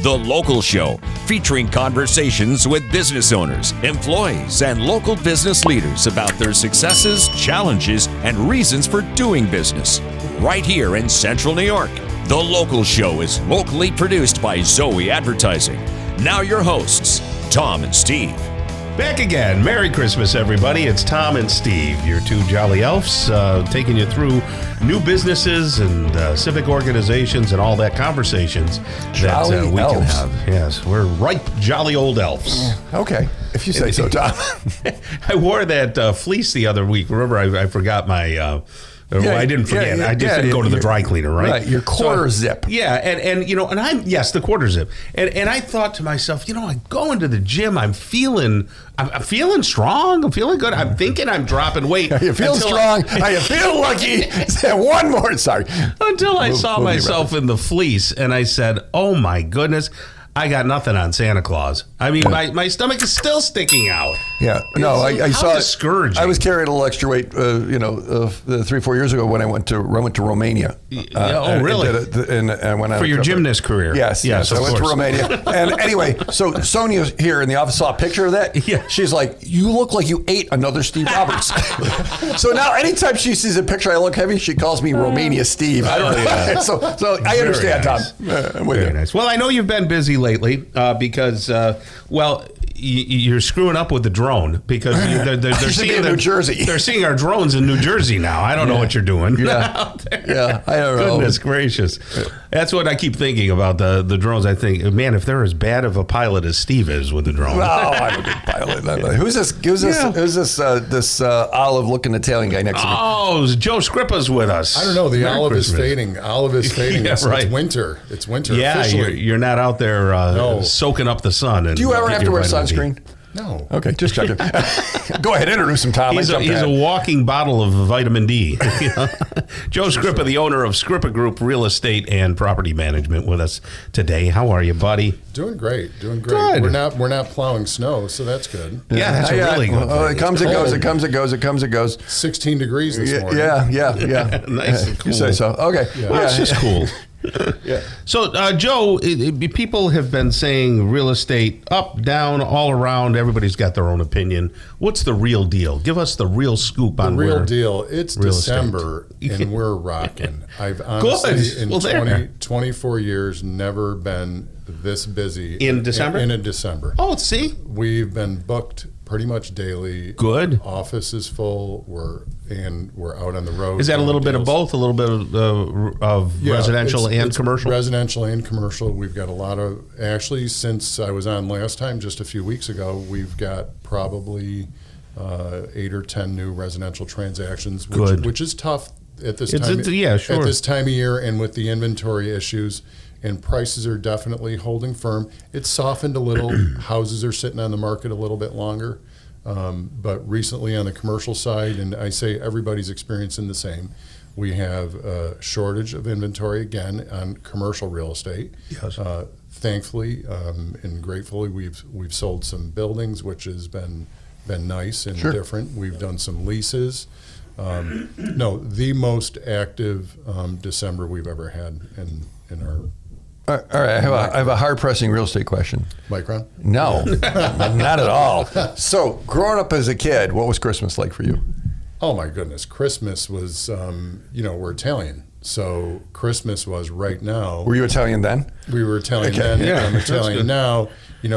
The Local Show, featuring conversations with business owners, employees, and local business leaders about their successes, challenges, and reasons for doing business. Right here in Central New York. The Local Show is locally produced by Zoe Advertising. Now your hosts, Tom and Steve. Back again. Merry Christmas, everybody. It's Tom and Steve, your two jolly elves, taking you through new businesses and civic organizations and all that conversations that we can have. Yes, we're ripe, jolly old elves. Okay, if you say so, Tom. I wore that fleece the other week. Remember, I forgot my... well, I didn't forget. I just didn't go to the dry cleaner, right? Right, your quarter zip. Yeah, and you know, and the quarter zip. And I thought to myself, you know, I go into the gym, I'm feeling strong, I'm feeling good. I'm thinking I'm dropping weight. You feel strong. You feel lucky. One more, sorry. Until I saw myself in the fleece and I said, oh my goodness, I got nothing on Santa Claus. I mean, my stomach is still sticking out. Yeah, no, I saw discouraging. I was carrying a little extra weight, 3-4 years ago when I went to Romania. Really? And when for your gymnast career? Yes. I went to Romania. And anyway, so Sonia here in the office saw a picture of that. Yeah. She's like, "You look like you ate another Steve Roberts." So now, anytime she sees a picture I look heavy, she calls me Romania Steve. I don't know. So I understand, nice. Tom. I'm with Very you. nice. Well, I know you've been busy lately because, you're screwing up with the drone because they're seeing New Jersey. They're seeing our drones in New Jersey now. I don't know what you're doing. Yeah, I don't know. Goodness gracious. That's what I keep thinking about the drones. I think, man, if they're as bad of a pilot as Steve is with the drone. Oh, I'm a good pilot. Who's this olive-looking Italian guy next to me? Oh, Joe Scripa's with us. I don't know. The Merry olive Christmas. is fading. Olive is fading. Yeah, It's winter. It's winter. Yeah, officially. you're not out there soaking up the sun. And Do you ever have to wear sunscreen? No. Okay, just checking. Go ahead, introduce him, Tom. He's a walking bottle of vitamin D. Joe Scripa, the owner of Scripa Group Real Estate and Property Management, with us today. How are you, buddy? Doing great. Good. We're not plowing snow, so that's good. Yeah, that's a really good thing. It comes and goes. It comes and goes. It comes and goes. 16 degrees this morning. Yeah. Nice and cool. You say so. Okay. Yeah. Well, it's just cool. Yeah. So, Joe, people have been saying real estate up, down, all around. Everybody's got their own opinion. What's the real deal? Give us the real scoop on The real deal. It's real December, and we're rocking. I've honestly, in 24 years, never been this busy. In December? In a December. Oh, see? We've been booked pretty much daily. Good. Office is full. We're out on the road. Is that a little bit of both? A little bit of residential and commercial? Residential and commercial. We've got a lot of, actually, since I was on last time, just a few weeks ago, we've got probably 8 or 10 new residential transactions, which is tough at this time. At this time of year, and with the inventory issues, and prices are definitely holding firm. It's softened a little. Houses are sitting on the market a little bit longer. But recently on the commercial side, and I say everybody's experiencing the same, we have a shortage of inventory again on commercial real estate. Yes. Thankfully and gratefully, we've sold some buildings, which has been nice and different. We've done some leases. The most active December we've ever had in our. All right, I have a hard-pressing real estate question. Micron? No, not at all. So, growing up as a kid, what was Christmas like for you? Oh my goodness, Christmas was, we're Italian, so Christmas was right now. Were you Italian then? We were Italian then, I'm Italian now.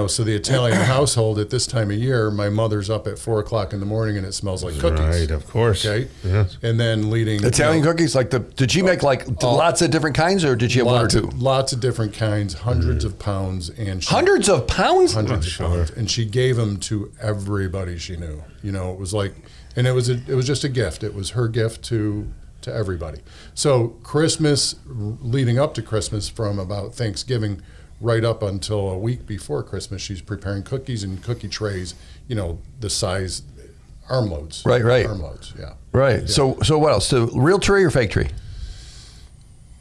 So the Italian household at this time of year, my mother's up at 4 o'clock in the morning and it smells like cookies. Right, of course. Okay. Yes. And then leading Italian cookies, did she make lots of different kinds, or did she have one or two? Lots of different kinds, hundreds of pounds, and hundreds of pounds. Hundreds of pounds, and she gave them to everybody she knew. It was like, and it was just a gift. It was her gift to everybody. So Christmas, leading up to Christmas, from about Thanksgiving right up until a week before Christmas, she's preparing cookies and cookie trays, the size armloads. Right. Armloads, yeah. Right. Yeah. So what else? So real tree or fake tree?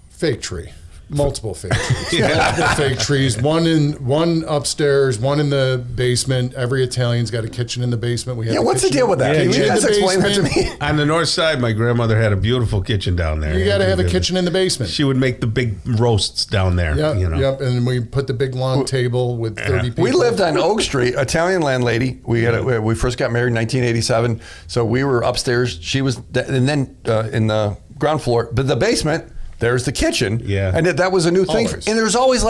Fake tree. Multiple fake trees. Multiple fake trees. One upstairs, one in the basement. Every Italian's got a kitchen in the basement. We have what's the deal with that? Can you guys explain that to me? On the north side, my grandmother had a beautiful kitchen down there. You got to have a kitchen in the basement. She would make the big roasts down there. Yep. And we put the big long table with 30 people. We lived on Oak Street, Italian landlady. We first got married in 1987, so we were upstairs. She was, and then in the ground floor, but the basement. There's the kitchen, and that was a new thing. And there's always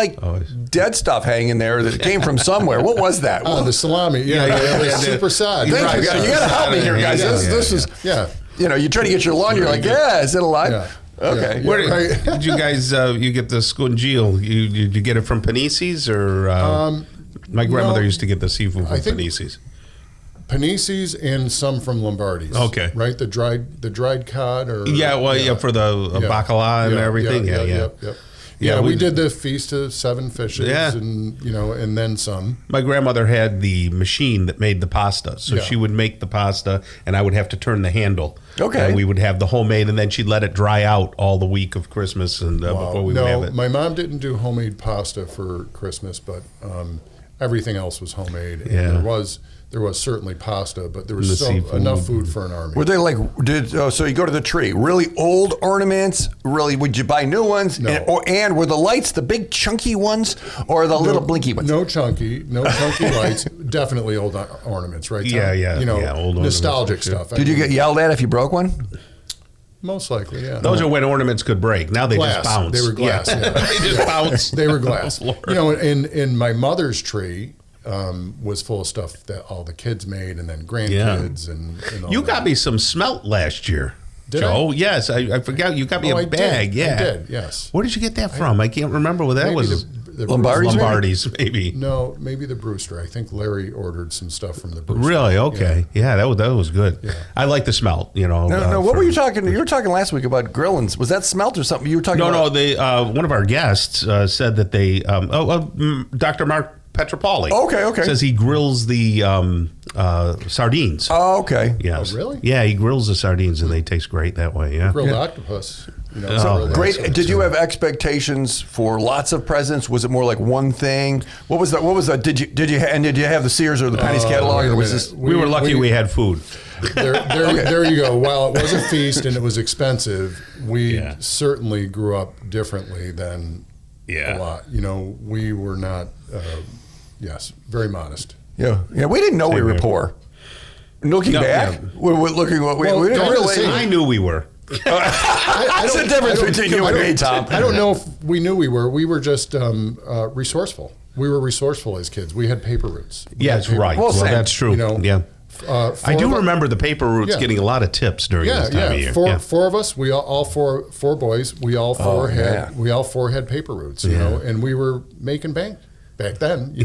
dead stuff hanging there that came from somewhere. What was that? Oh, the salami. Super sad. You got to help me here, guys. This is you try to get your lawn. You're like, is it alive? Yeah. Okay. Where did you guys you get the scongeal? You get it from Panisi's or? My grandmother used to get the seafood from Panisi's. Panisi's and some from Lombardi's. Okay. Right? The dried cod or for the bacala and everything. Yeah, we did the Feast of Seven Fishes and and then some. My grandmother had the machine that made the pasta. So she would make the pasta and I would have to turn the handle. Okay. And we would have the homemade and then she'd let it dry out all the week of Christmas and before we would have it. My mom didn't do homemade pasta for Christmas, but everything else was homemade. And there was certainly pasta, but there was enough food for an army. Were they so you go to the tree, really old ornaments? Really, would you buy new ones? No. And were the lights the big chunky ones or the little blinky ones? No chunky lights. Definitely old ornaments, right? Tom? Old nostalgic stuff. Did you get yelled at if you broke one? Most likely, yeah. Those are when ornaments could break. Now they just bounce. They were glass. They just bounce. They were glass. In my mother's tree, was full of stuff that all the kids made and then grandkids and all You that. got me some smelt last year, Did Joe. I? Yes, I forgot. You got me a bag. Did. Yeah. I did, yes. Where did you get that from? I can't remember what that was. The Lombardi's, maybe. No, maybe the Brewster. I think Larry ordered some stuff from the Brewster. Really? Okay. Yeah, that was good. Yeah. I like the smelt, No, what were you talking? You were talking last week about grillins. Was that smelt or something you were talking about? No, they one of our guests said that they Dr. Mark Petropoli. Okay. Says he grills the sardines. Oh, okay. Yes. Oh, really? Yeah, he grills the sardines and they taste great that way. Yeah. Grilled octopus. Great. Did you have expectations for lots of presents? Was it more like one thing? What was that? Did you have the Sears or the Penny's catalog, or was this? We were lucky we had food. There you go. While it was a feast and it was expensive, we certainly grew up differently than a lot. We were not. Very modest. Yeah. We didn't know we were poor. Looking back, we're looking what we didn't really. I knew we were. That's the difference between you and me, Tom. I don't know if we knew we were. We were just resourceful. We were resourceful as kids. We had paper routes. Yes, right. Well, that's true. I do remember the paper routes getting a lot of tips during this time of year. Four of us. We all four boys. We all four had paper routes. And we were making bank. Back then,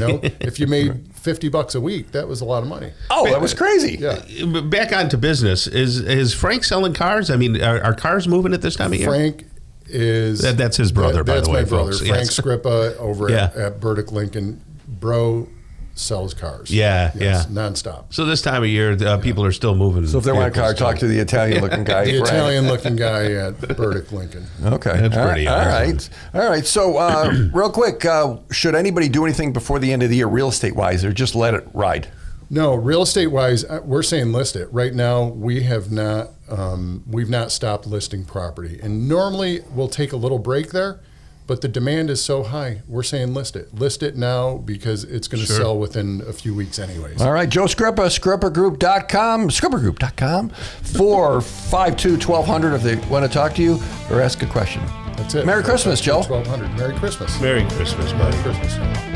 if you made $50 a week, that was a lot of money. Oh, that was crazy. Yeah. Back onto business. Is Frank selling cars? I mean, are cars moving at this time of year? Frank is... That's his brother, by the way, That's my brother, folks. Frank Scripa over at Burdick Lincoln. Bro sells cars. Nonstop. So this time of year, people are still moving. So if they want a car, talk to the Italian-looking guy. The Italian-looking guy at Burdick Lincoln. Okay. That's pretty awesome. All right. So real quick, should anybody do anything before the end of the year real estate-wise, or just let it ride? No, real estate-wise, we're saying list it. Right now, we have not, we've not stopped listing property. And normally, we'll take a little break there. But the demand is so high, we're saying list it. List it now because it's going to sell within a few weeks anyways. All right, Joe Scripa, ScripaGroup.com, ScripaGroup.com, 452-1200 if they want to talk to you or ask a question. That's it. Merry Christmas, Joe. 1200. Merry Christmas. Merry Christmas, buddy. Merry Christmas.